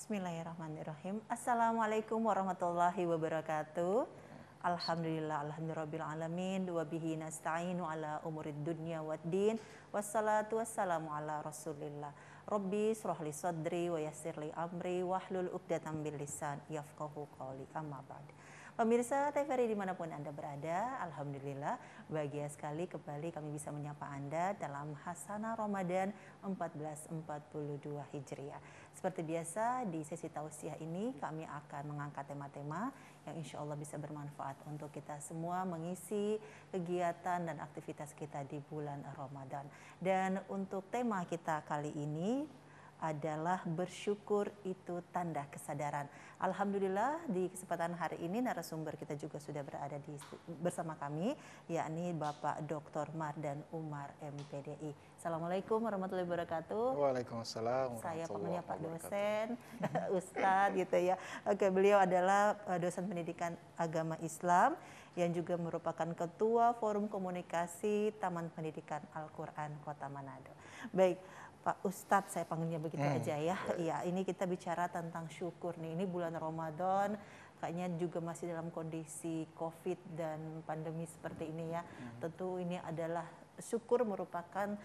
Bismillahirrahmanirrahim. Assalamualaikum warahmatullahi wabarakatuh. Alhamdulillahirrahmanirrahim. Wa bihi nasta'inu ala umurid dunya waddin. Wassalatu wassalamu ala rasulillah. Rabbi shrahli sadri wa yassirli amri wahlul uqdatam bil lisan yafqahu qawli, amma ba'd. Pemirsa TVRI dimanapun Anda berada, Alhamdulillah bahagia sekali kembali kami bisa menyapa Anda dalam Hasanah Ramadan 1442 Hijriah. Seperti biasa di sesi tausiah ini kami akan mengangkat tema-tema yang insya Allah bisa bermanfaat untuk kita semua mengisi kegiatan dan aktivitas kita di bulan Ramadan. Dan untuk tema kita kali ini adalah bersyukur itu tanda kesadaran. Alhamdulillah di kesempatan hari ini narasumber kita juga sudah berada bersama kami, yakni Bapak Dr. Mardan Umar MPDI. Assalamualaikum warahmatullahi wabarakatuh. Waalaikumsalam. Saya panggilnya Pak dosen, Ustadz gitu ya. Oke, beliau adalah dosen pendidikan agama Islam yang juga merupakan Ketua Forum Komunikasi Taman Pendidikan Al-Quran Kota Manado. Baik, Pak Ustadz, saya panggilnya begitu aja ya. Iya, ini kita bicara tentang syukur nih. Ini bulan Ramadan, kayaknya juga masih dalam kondisi COVID dan pandemi seperti ini ya. Tentu ini adalah syukur merupakan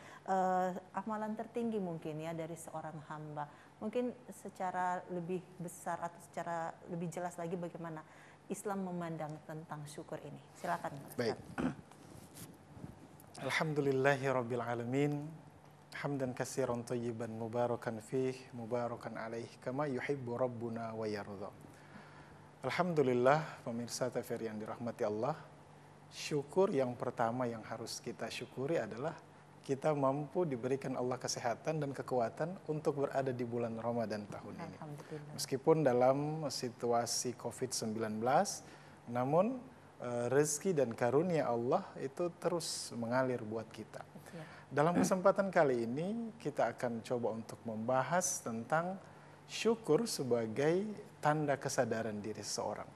amalan tertinggi mungkin ya dari seorang hamba. Mungkin secara lebih besar atau secara lebih jelas lagi bagaimana Islam memandang tentang syukur ini. Silakan. Baik. Alhamdulillahirabbil alamin. Hamdan katsiran thayyiban mubarakan fih, mubarakan alaih kama yuhibbu rabbuna wa yarda. Alhamdulillah, pemirsa TVRI yang dirahmati Allah. Syukur yang pertama yang harus kita syukuri adalah kita mampu diberikan Allah kesehatan dan kekuatan untuk berada di bulan Ramadan tahun ini. Meskipun dalam situasi COVID-19, namun rezeki dan karunia Allah itu terus mengalir buat kita. Dalam kesempatan kali ini kita akan coba untuk membahas tentang syukur sebagai tanda kesadaran diri seseorang.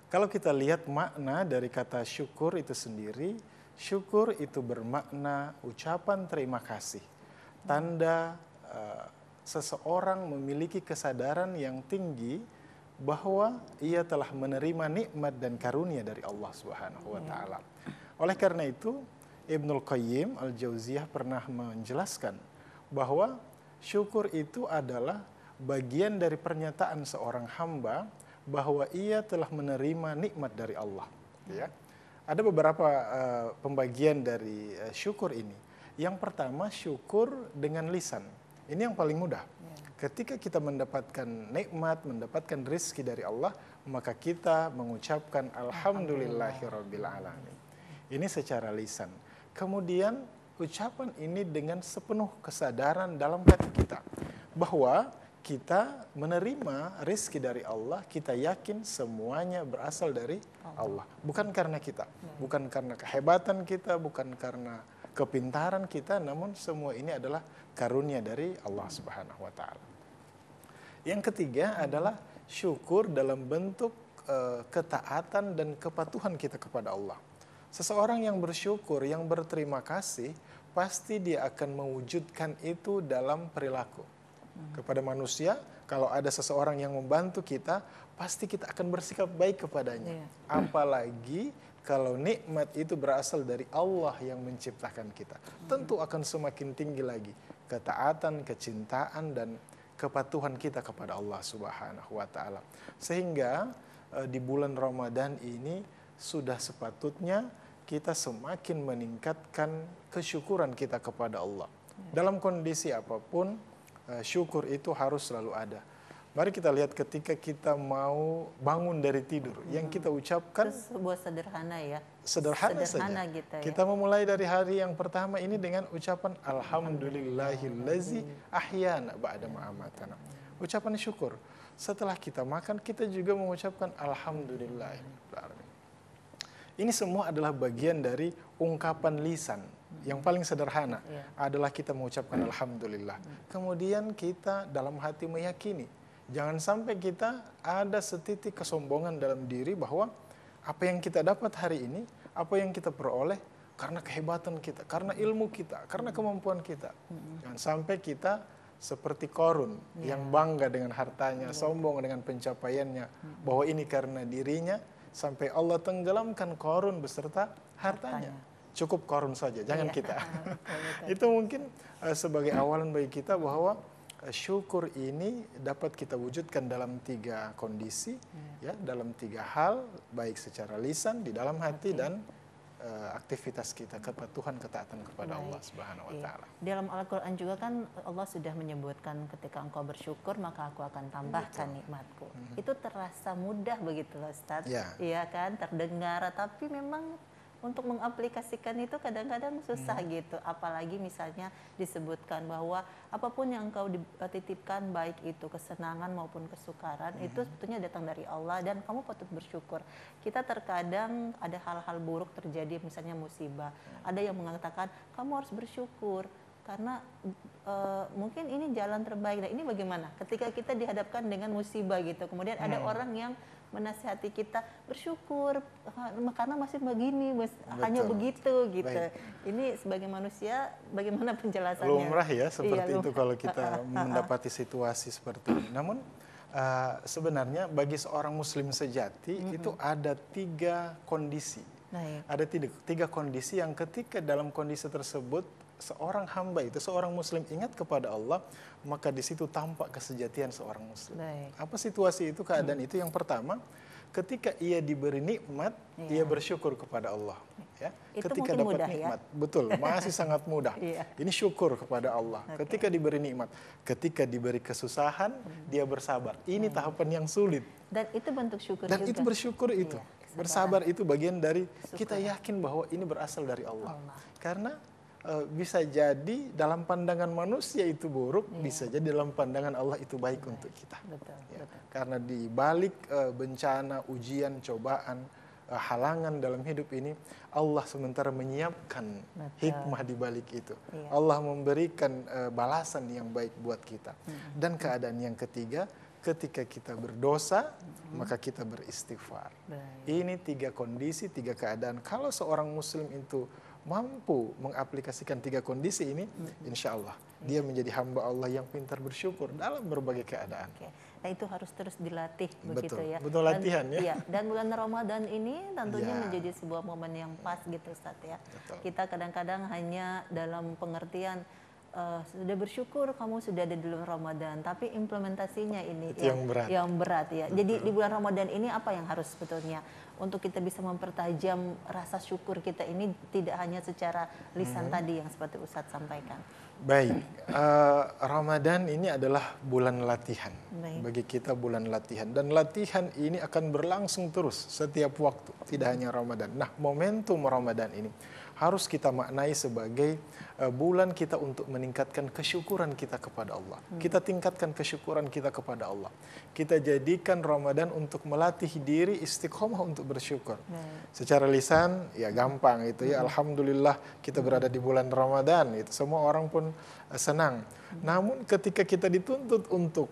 Kalau kita lihat makna dari kata syukur itu sendiri, syukur itu bermakna ucapan terima kasih. Tanda seseorang memiliki kesadaran yang tinggi bahwa ia telah menerima nikmat dan karunia dari Allah Subhanahu wa taala. Oleh karena itu, Ibnul Qayyim Al-Jauziyah pernah menjelaskan bahwa syukur itu adalah bagian dari pernyataan seorang hamba bahwa ia telah menerima nikmat dari Allah. Ya. Ada beberapa pembagian dari syukur ini. Yang pertama, syukur dengan lisan. Ini yang paling mudah. Ketika kita mendapatkan nikmat, mendapatkan rezeki dari Allah, maka kita mengucapkan Alhamdulillahirabbil alamin. Ini secara lisan. Kemudian ucapan ini dengan sepenuh kesadaran dalam hati kita bahwa kita menerima rezeki dari Allah, kita yakin semuanya berasal dari Allah, bukan karena kita, bukan karena kehebatan kita, bukan karena kepintaran kita, namun semua ini adalah karunia dari Allah Subhanahu wa taala. Yang ketiga adalah syukur dalam bentuk ketaatan dan kepatuhan kita kepada Allah. Seseorang yang bersyukur, yang berterima kasih, pasti dia akan mewujudkan itu dalam perilaku. Kepada manusia, kalau ada seseorang yang membantu kita, pasti kita akan bersikap baik kepadanya. Apalagi kalau nikmat itu berasal dari Allah yang menciptakan kita. Tentu akan semakin tinggi lagi ketaatan, kecintaan, dan kepatuhan kita kepada Allah Subhanahu wa taala. Sehingga di bulan Ramadan ini sudah sepatutnya kita semakin meningkatkan kesyukuran kita kepada Allah. Dalam kondisi apapun, syukur itu harus selalu ada. Mari kita lihat ketika kita mau bangun dari tidur, yang kita ucapkan itu sebuah sederhana ya. Sederhana saja. Gitu ya. Kita memulai dari hari yang pertama ini dengan ucapan Alhamdulillahillazi ahyana ba'da ma amatana. Ucapan syukur. Setelah kita makan, kita juga mengucapkan Alhamdulillahirabbil. Ini semua adalah bagian dari ungkapan lisan. Yang paling sederhana adalah kita mengucapkan Alhamdulillah. Kemudian kita dalam hati meyakini. Jangan sampai kita ada setitik kesombongan dalam diri bahwa apa yang kita dapat hari ini, apa yang kita peroleh karena kehebatan kita, karena ilmu kita, karena kemampuan kita. Jangan sampai kita seperti Korun yang bangga dengan hartanya, sombong dengan pencapaiannya, bahwa ini karena dirinya, sampai Allah tenggelamkan Korun beserta hartanya. Cukup Korun saja, jangan kita. Itu mungkin sebagai awalan bagi kita bahwa syukur ini dapat kita wujudkan dalam 3 kondisi, ya, dalam 3 hal, baik secara lisan, di dalam hati, dan aktivitas kita, kepatuhan, ketaatan kepada Allah Subhanahu wa Ta'ala. Dalam Al-Quran juga kan Allah sudah menyebutkan, ketika engkau bersyukur maka aku akan tambahkan nikmatku. Itu terasa mudah begitu loh Ustadz, iya kan, terdengar, tapi memang untuk mengaplikasikan itu kadang-kadang susah gitu. Apalagi misalnya disebutkan bahwa apapun yang engkau titipkan, baik itu kesenangan maupun kesukaran, itu sebetulnya datang dari Allah dan kamu patut bersyukur. Kita terkadang ada hal-hal buruk terjadi, misalnya musibah. Ada yang mengatakan kamu harus bersyukur karena mungkin ini jalan terbaik. Nah, ini bagaimana ketika kita dihadapkan dengan musibah gitu, kemudian ada orang yang menasihati kita bersyukur karena masih begini, hanya begitu gitu. Ini sebagai manusia bagaimana penjelasannya? Lumrah ya seperti itu kalau kita mendapati situasi seperti ini. Namun sebenarnya bagi seorang muslim sejati itu ada 3 kondisi. Ada 3 kondisi yang ketika dalam kondisi tersebut seorang hamba itu, seorang muslim ingat kepada Allah, maka di situ tampak kesejatian seorang muslim. Apa situasi itu, keadaan itu? Yang pertama, ketika ia diberi nikmat, ia bersyukur kepada Allah. Ya. Ketika dapat nikmat, betul, masih sangat mudah. Ini syukur kepada Allah. Ketika diberi nikmat, ketika diberi kesusahan, dia bersabar. Ini tahapan yang sulit. Dan itu bentuk syukur Dan juga. itu bersyukur itu. Bersabar itu bagian dari kita yakin bahwa ini berasal dari Allah. Karena bisa jadi dalam pandangan manusia itu buruk, bisa jadi dalam pandangan Allah itu baik untuk kita. Karena di balik bencana, ujian, cobaan, halangan dalam hidup ini, Allah sementara menyiapkan hikmah di balik itu. Allah memberikan balasan yang baik buat kita. Dan keadaan yang ketiga, ketika kita berdosa, maka kita beristighfar. Ini 3 kondisi, 3 keadaan. Kalau seorang muslim itu mampu mengaplikasikan 3 kondisi ini, insya Allah dia menjadi hamba Allah yang pintar bersyukur dalam berbagai keadaan. Nah, itu harus terus dilatih begitu ya. Betul latihan ya. Dan bulan Ramadan ini tentunya menjadi sebuah momen yang pas gitu Ustaz ya. Kita kadang-kadang hanya dalam pengertian sudah bersyukur kamu sudah ada di bulan Ramadan, tapi implementasinya ini yang berat ya. Jadi di bulan Ramadan ini apa yang harus sebetulnya untuk kita bisa mempertajam rasa syukur kita ini, tidak hanya secara lisan tadi yang seperti Ustadz sampaikan. Baik, Ramadan ini adalah bulan latihan. Bagi kita bulan latihan, dan latihan ini akan berlangsung terus setiap waktu, tidak hanya Ramadan. Nah, momentum Ramadan ini harus kita maknai sebagai bulan kita untuk meningkatkan kesyukuran kita kepada Allah. Kita tingkatkan kesyukuran kita kepada Allah. Kita jadikan Ramadan untuk melatih diri istiqomah untuk bersyukur. Secara lisan ya gampang itu ya, alhamdulillah kita berada di bulan Ramadan, itu semua orang pun senang. Namun ketika kita dituntut untuk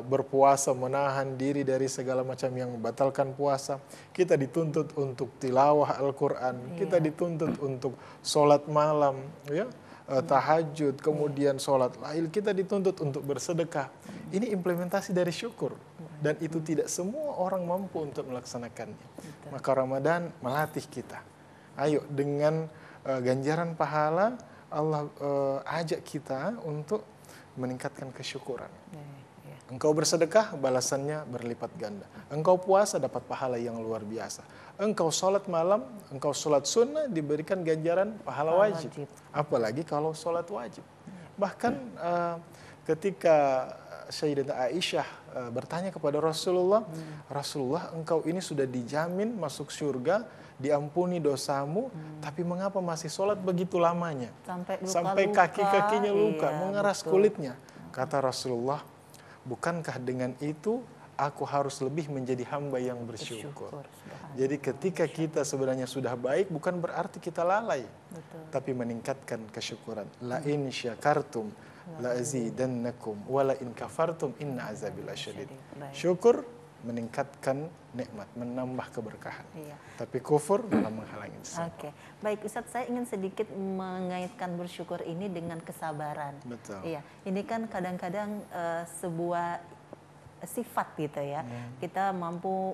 berpuasa, menahan diri dari segala macam yang membatalkan puasa, kita dituntut untuk tilawah Al-Quran, kita dituntut untuk sholat malam, ya, tahajud, kemudian sholat lail, kita dituntut untuk bersedekah. Ini implementasi dari syukur, dan itu tidak semua orang mampu untuk melaksanakannya. Maka Ramadan melatih kita. Ayo, dengan ganjaran pahala Allah ajak kita untuk meningkatkan kesyukuran. Engkau bersedekah, balasannya berlipat ganda. Engkau puasa, dapat pahala yang luar biasa. Engkau sholat malam, engkau sholat sunnah, diberikan ganjaran pahala wajib. Apalagi kalau sholat wajib. Bahkan ketika Sayyidatuna Aisyah bertanya kepada Rasulullah, Rasulullah, engkau ini sudah dijamin masuk surga, diampuni dosamu, tapi mengapa masih sholat begitu lamanya? Sampai kaki-kakinya luka, mengeras kulitnya. Kata Rasulullah, bukankah dengan itu aku harus lebih menjadi hamba yang bersyukur. Jadi ketika kita sebenarnya sudah baik, bukan berarti kita lalai, tapi meningkatkan kesyukuran. La in syakartum la azidannakum wa la in kafartum inna azabil lasyadid. Syukur meningkatkan nikmat, menambah keberkahan. Iya. Tapi kufur malah menghalangi semua. Oke, baik Ustadz, saya ingin sedikit mengaitkan bersyukur ini dengan kesabaran. Betul. Iya, ini kan kadang-kadang sebuah sifat gitu ya. Kita mampu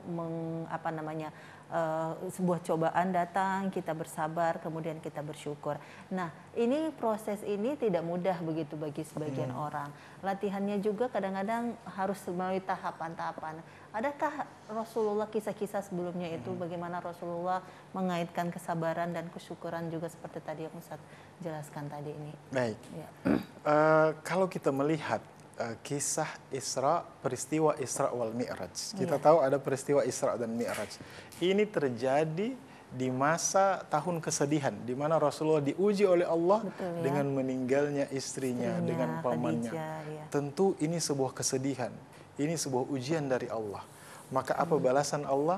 sebuah cobaan datang, kita bersabar, kemudian kita bersyukur. Nah, ini proses ini tidak mudah begitu bagi sebagian orang. Latihannya juga kadang-kadang harus melalui tahapan-tahapan. Adakah Rasulullah kisah-kisah sebelumnya itu bagaimana Rasulullah mengaitkan kesabaran dan kesyukuran juga seperti tadi yang Ustadz jelaskan tadi ini? Baik. Ya. Kalau kita melihat kisah Isra, peristiwa Isra wal Mi'raj. Kita Iya. tahu ada peristiwa Isra dan Mi'raj. Ini terjadi di masa tahun kesedihan, di mana Rasulullah diuji oleh Allah. Betul, ya. Dengan meninggalnya istrinya, dengan pamannya. Khadijah, ya. Tentu ini sebuah kesedihan, ini sebuah ujian dari Allah. Maka apa balasan Allah?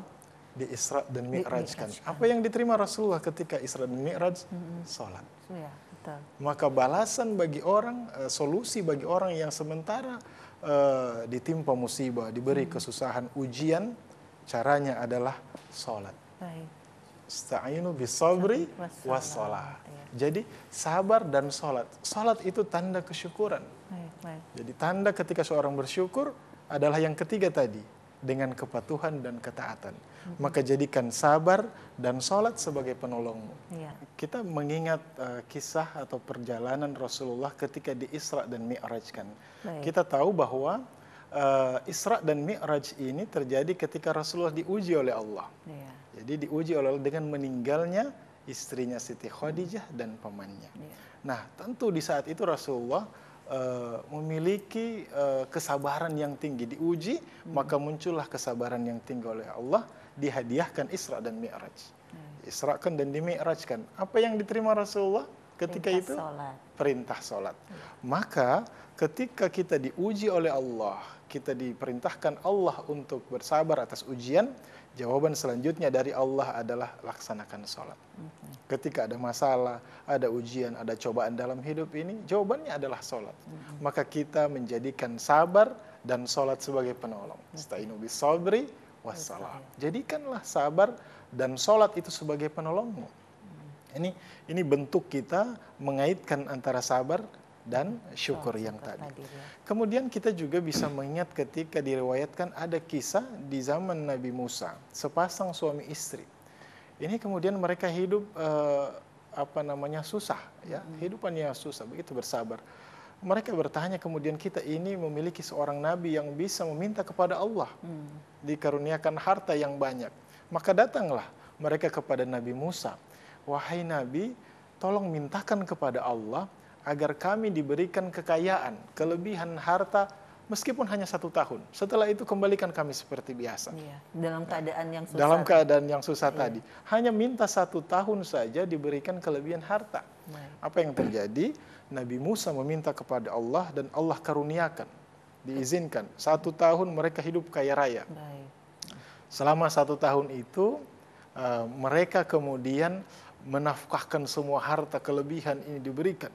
Di Isra dan Mi'raj kan. Apa yang diterima Rasulullah ketika Isra dan Mi'raj? Salat. Ya, betul. Maka balasan bagi orang, solusi bagi orang yang sementara ditimpa musibah, diberi kesusahan, ujian, caranya adalah sholat. Baik. Ista'inu bisabri wassalah. Jadi sabar dan sholat. Sholat itu tanda kesyukuran. Baik. Jadi tanda ketika seorang bersyukur adalah yang ketiga tadi, dengan kepatuhan dan ketaatan. Maka jadikan sabar dan sholat sebagai penolongmu. Iya. Kita mengingat kisah atau perjalanan Rasulullah ketika di Isra dan Mi'raj kan. Baik. Kita tahu bahwa Isra dan Mi'raj ini terjadi ketika Rasulullah diuji oleh Allah. Iya. Jadi diuji oleh Allah dengan meninggalnya istrinya Siti Khadijah dan pamannya. Iya. Nah, tentu di saat itu Rasulullah memiliki kesabaran yang tinggi, diuji, maka muncullah kesabaran yang tinggi oleh Allah, dihadiahkan Isra dan Mi'raj. Isra'kan dan di-Mi'rajkan. Apa yang diterima Rasulullah ketika Perintah itu? sholat. Perintah sholat. Maka ketika kita diuji oleh Allah, kita diperintahkan Allah untuk bersabar atas ujian, jawaban selanjutnya dari Allah adalah laksanakan sholat. Ketika ada masalah, ada ujian, ada cobaan dalam hidup ini, jawabannya adalah sholat. Maka kita menjadikan sabar dan sholat sebagai penolong. Ista'inu bisabri wassalam. Jadikanlah sabar dan sholat itu sebagai penolongmu. Ini bentuk kita mengaitkan antara sabar dan syukur yang tadi. Kemudian kita juga bisa mengingat ketika diriwayatkan ada kisah di zaman Nabi Musa, sepasang suami istri. Ini kemudian mereka hidup susah, ya, hidupannya susah, begitu bersabar. Mereka bertanya kemudian, kita ini memiliki seorang nabi yang bisa meminta kepada Allah, dikaruniakan harta yang banyak. Maka datanglah mereka kepada Nabi Musa, wahai Nabi, tolong mintakan kepada Allah agar kami diberikan kekayaan, kelebihan harta, meskipun hanya 1 tahun. Setelah itu kembalikan kami seperti biasa. Iya, dalam keadaan yang susah. Dalam keadaan yang susah tadi. Hanya minta 1 tahun saja diberikan kelebihan harta. Apa yang terjadi? Nabi Musa meminta kepada Allah dan Allah karuniakan. Diizinkan. 1 tahun mereka hidup kaya raya. Baik. Selama 1 tahun itu, mereka kemudian menafkahkan semua harta kelebihan ini diberikan.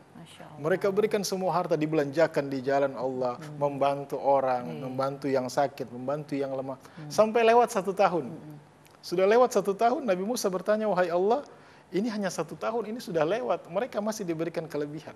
Mereka berikan semua harta, dibelanjakan di jalan Allah, membantu orang, membantu yang sakit, membantu yang lemah. Sampai lewat 1 tahun. Sudah lewat 1 tahun, Nabi Musa bertanya, wahai Allah, ini hanya 1 tahun, ini sudah lewat. Mereka masih diberikan kelebihan.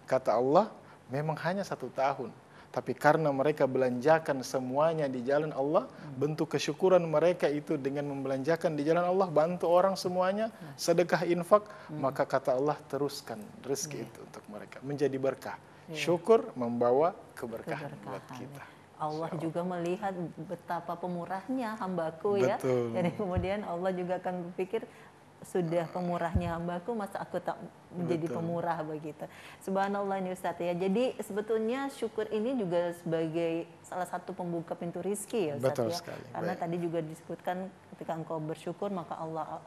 Kata Allah, memang hanya 1 tahun. Tapi karena mereka belanjakan semuanya di jalan Allah, bentuk kesyukuran mereka itu dengan membelanjakan di jalan Allah, bantu orang semuanya, sedekah infak, maka kata Allah, teruskan rezeki itu untuk mereka, menjadi berkah. Syukur membawa keberkahan buat kita. Allah juga melihat betapa pemurahnya hambaku. Betul. Ya. Jadi kemudian Allah juga akan berpikir, sudah pemurahnya hambaku, masa aku tak menjadi pemurah begitu. Subhanallah ini Ustadz ya. Jadi sebetulnya syukur ini juga sebagai salah satu pembuka pintu rizki ya Ustadz. Betul ya. sekali. Karena Baik. tadi juga disebutkan ketika engkau bersyukur maka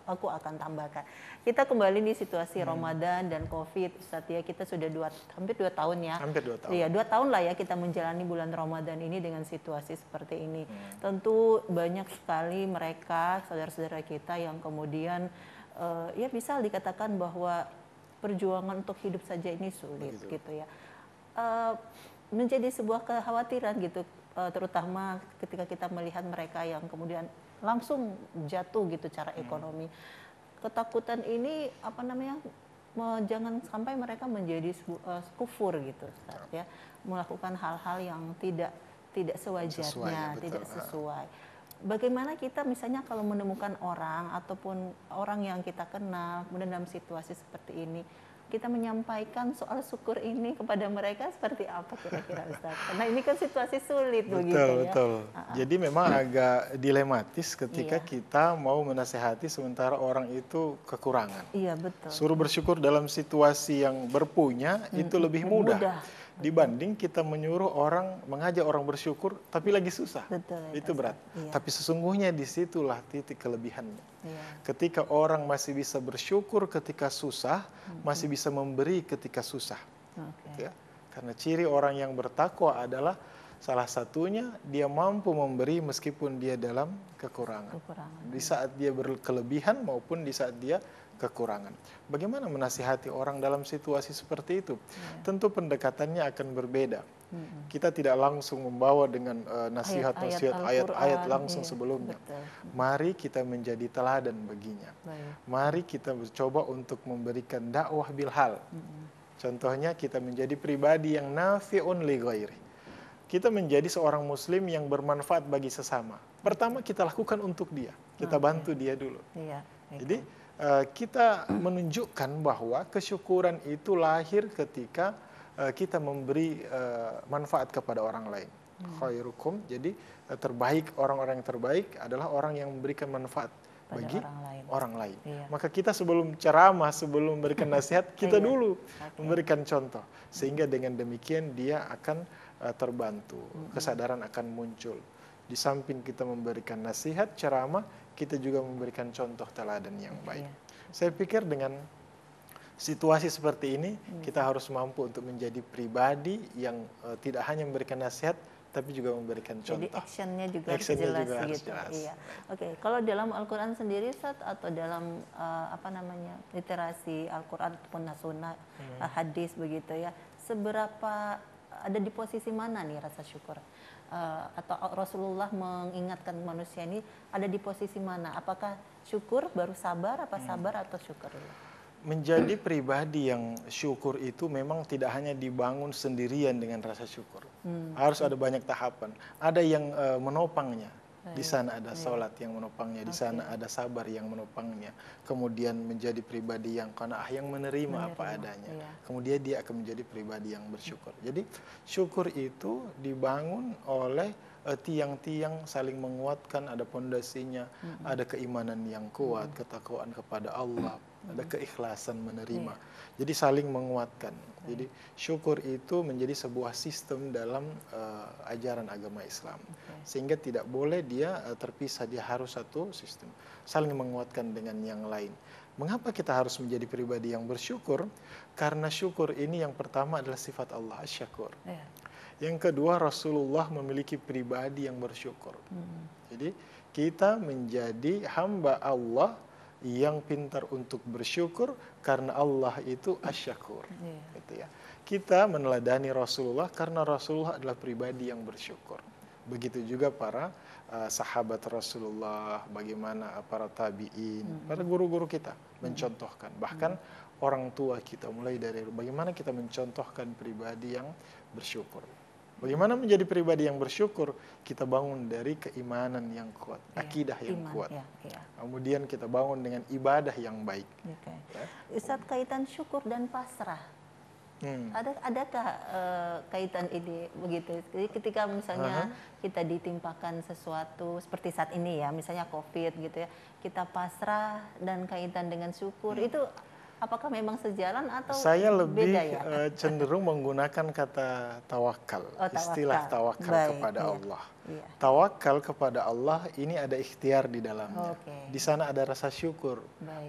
aku akan tambahkan. Kita kembali di situasi Ramadan dan Covid Ustadz ya. Kita sudah hampir 2 tahun ya. Hampir 2 tahun. Iya, 2 tahun lah ya kita menjalani bulan Ramadan ini dengan situasi seperti ini. Tentu banyak sekali mereka, saudara-saudara kita yang kemudian ya bisa dikatakan bahwa perjuangan untuk hidup saja ini sulit gitu ya. Menjadi sebuah kekhawatiran gitu. terutama ketika kita melihat mereka yang kemudian langsung jatuh gitu cara ekonomi. Ketakutan ini apa namanya, jangan sampai mereka menjadi kufur gitu, Ustaz, ya, melakukan hal-hal yang tidak sewajarnya, Sesuai, tidak betul. sesuai. Bagaimana kita misalnya kalau menemukan orang ataupun orang yang kita kenal kemudian dalam situasi seperti ini, kita menyampaikan soal syukur ini kepada mereka seperti apa kira-kira, Ustaz? Karena ini kan situasi sulit begitu Betul, ya. betul. Jadi memang agak dilematis ketika Iya. kita mau menasehati sementara orang itu kekurangan. Iya betul. Suruh bersyukur dalam situasi yang berpunya itu lebih mudah dibanding kita menyuruh orang, mengajak orang bersyukur tapi lagi susah. Betul, ya, Itu berat. Iya. Tapi sesungguhnya disitulah titik kelebihannya. Iya. Ketika orang masih bisa bersyukur ketika susah, masih bisa memberi ketika susah. Oke. Ya. Karena ciri orang yang bertakwa adalah salah satunya dia mampu memberi meskipun dia dalam kekurangan. Di saat dia berkelebihan maupun di saat dia kekurangan. Bagaimana menasihati orang dalam situasi seperti itu? Tentu pendekatannya akan berbeda. Kita tidak langsung membawa dengan nasihat-nasihat, ayat-ayat langsung sebelumnya. Betul. Mari kita menjadi teladan baginya. Baik. Mari kita coba untuk memberikan dakwah bilhal. Contohnya kita menjadi pribadi yang nafi'un li ghairi. Kita menjadi seorang muslim yang bermanfaat bagi sesama. Pertama kita lakukan untuk dia. Kita bantu dia dulu. Iya. Jadi kita menunjukkan bahwa kesyukuran itu lahir ketika kita memberi manfaat kepada orang lain. Khairukum, jadi terbaik, orang-orang yang terbaik adalah orang yang memberikan manfaat bagi orang lain. Iya. Maka kita sebelum ceramah, sebelum memberikan nasihat, kita dulu memberikan contoh. Sehingga dengan demikian dia akan terbantu, kesadaran akan muncul. Di samping kita memberikan nasihat, ceramah, kita juga memberikan contoh teladan yang baik. Saya pikir dengan situasi seperti ini, kita harus mampu untuk menjadi pribadi yang tidak hanya memberikan nasihat, tapi juga memberikan contoh. Jadi actionnya juga Actionnya jelas juga harus gitu. jelas. Iya. Oke, kalau dalam Al-Quran sendiri, Ustaz, atau dalam literasi Al-Quran ataupun sunnah, hadis begitu ya, seberapa ada di posisi mana nih rasa syukur? Atau Rasulullah mengingatkan manusia ini ada di posisi mana? Apakah syukur baru sabar, apa sabar atau syukur dulu? Menjadi pribadi yang syukur itu memang tidak hanya dibangun sendirian dengan rasa syukur. Harus ada banyak tahapan. Ada yang menopangnya. Di sana ada sholat yang menopangnya, di sana ada sabar yang menopangnya. Kemudian menjadi pribadi yang qanaah, yang menerima apa adanya. Kemudian dia akan menjadi pribadi yang bersyukur. Jadi syukur itu dibangun oleh tiang-tiang saling menguatkan, ada pondasinya, ada keimanan yang kuat, ketakwaan kepada Allah, ada keikhlasan menerima. Jadi saling menguatkan. Jadi syukur itu menjadi sebuah sistem dalam ajaran agama Islam. Sehingga tidak boleh dia terpisah, dia harus satu sistem. Saling menguatkan dengan yang lain. Mengapa kita harus menjadi pribadi yang bersyukur? Karena syukur ini yang pertama adalah sifat Allah, asy-syakur. Yang kedua, Rasulullah memiliki pribadi yang bersyukur. Jadi kita menjadi hamba Allah yang pintar untuk bersyukur karena Allah itu asy-syakur. Gitu ya. Kita meneladani Rasulullah karena Rasulullah adalah pribadi yang bersyukur. Begitu juga para sahabat Rasulullah, bagaimana para tabi'in, para guru-guru kita mencontohkan. Bahkan orang tua kita, mulai dari bagaimana kita mencontohkan pribadi yang bersyukur. Bagaimana menjadi pribadi yang bersyukur? Kita bangun dari keimanan yang kuat, akidah yang kuat. Kemudian kita bangun dengan ibadah yang baik. Ustaz, kaitan syukur dan pasrah. Adakah kaitan ini begitu? Jadi ketika misalnya kita ditimpakan sesuatu seperti saat ini ya, misalnya COVID gitu ya, kita pasrah dan kaitan dengan syukur, itu apakah memang sejalan atau saya lebih beda ya? Cenderung menggunakan kata tawakal, istilah tawakal kepada Allah. Tawakal kepada Allah ini ada ikhtiar di dalamnya. Di sana ada rasa syukur.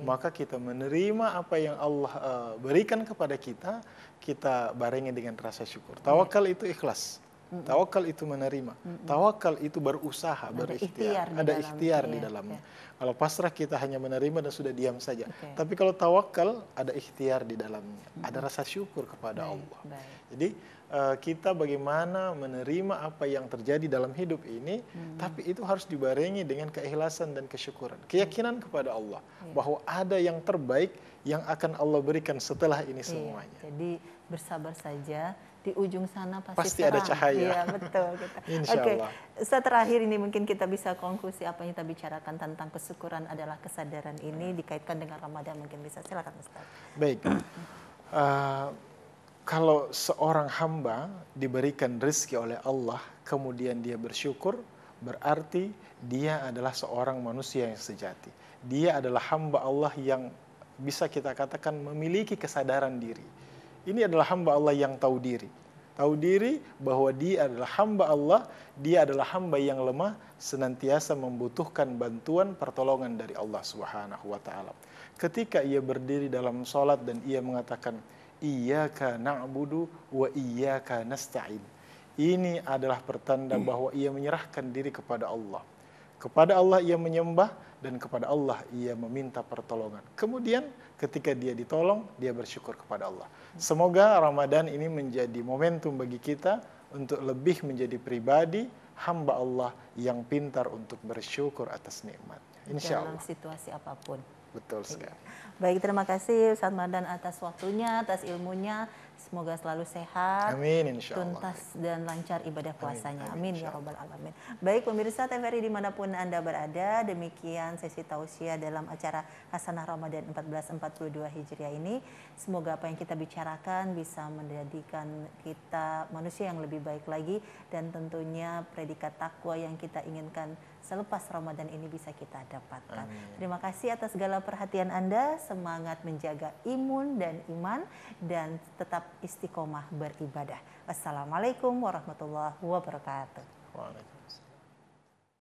Maka kita menerima apa yang Allah berikan kepada kita, kita barengi dengan rasa syukur. Tawakal itu ikhlas. Tawakal itu menerima. Tawakal itu berusaha, Ada berikhtiar. ikhtiar di Ada dalam, ikhtiar di iya, dalamnya. iya. Kalau pasrah kita hanya menerima dan sudah diam saja. Oke. Tapi kalau tawakal ada ikhtiar di dalamnya. Ada rasa syukur kepada Baik, Allah. baik. Jadi kita bagaimana menerima apa yang terjadi dalam hidup ini, tapi itu harus dibarengi dengan keikhlasan dan kesyukuran. Keyakinan kepada Allah bahwa ada yang terbaik yang akan Allah berikan setelah ini semuanya. Iya, jadi bersabar saja, di ujung sana Pasti terang. ada cahaya. Iya, betul. Insya Oke, Allah. Ustaz, terakhir ini mungkin kita bisa konklusi apa yang kita bicarakan tentang kesyukuran adalah kesadaran ini dikaitkan dengan Ramadan, mungkin bisa silakan Ustaz. Baik. Kalau seorang hamba diberikan rezeki oleh Allah, kemudian dia bersyukur, berarti dia adalah seorang manusia yang sejati. Dia adalah hamba Allah yang bisa kita katakan memiliki kesadaran diri. Ini adalah hamba Allah yang tahu diri. Tahu diri bahwa dia adalah hamba Allah, dia adalah hamba yang lemah, senantiasa membutuhkan bantuan pertolongan dari Allah Subhanahu wa taala. Ketika ia berdiri dalam sholat dan ia mengatakan, Iyyaka na'budu wa iyyaka nasta'in. Ini adalah pertanda bahwa ia menyerahkan diri kepada Allah. Kepada Allah ia menyembah dan kepada Allah ia meminta pertolongan. Kemudian ketika dia ditolong, dia bersyukur kepada Allah. Semoga Ramadan ini menjadi momentum bagi kita untuk lebih menjadi pribadi hamba Allah yang pintar untuk bersyukur atas nikmatnya. Insya Dalam Allah. situasi apapun. Betul sekali. Baik, terima kasih Ustaz Mardan atas waktunya, atas ilmunya. Semoga selalu sehat, Amin, insya Allah. tuntas dan lancar ibadah puasanya. Amin, Amin, ya insya robbal alamin. Baik pemirsa TVRI dimanapun Anda berada, demikian sesi tausiah dalam acara Hasanah Ramadan 1442 Hijriah ini. Semoga apa yang kita bicarakan bisa menjadikan kita manusia yang lebih baik lagi, dan tentunya predikat takwa yang kita inginkan selepas Ramadan ini bisa kita dapatkan. Amin. Terima kasih atas segala perhatian Anda, semangat menjaga imun dan iman, dan tetap istiqomah beribadah. Wassalamualaikum warahmatullahi wabarakatuh. Waalaikumsalam.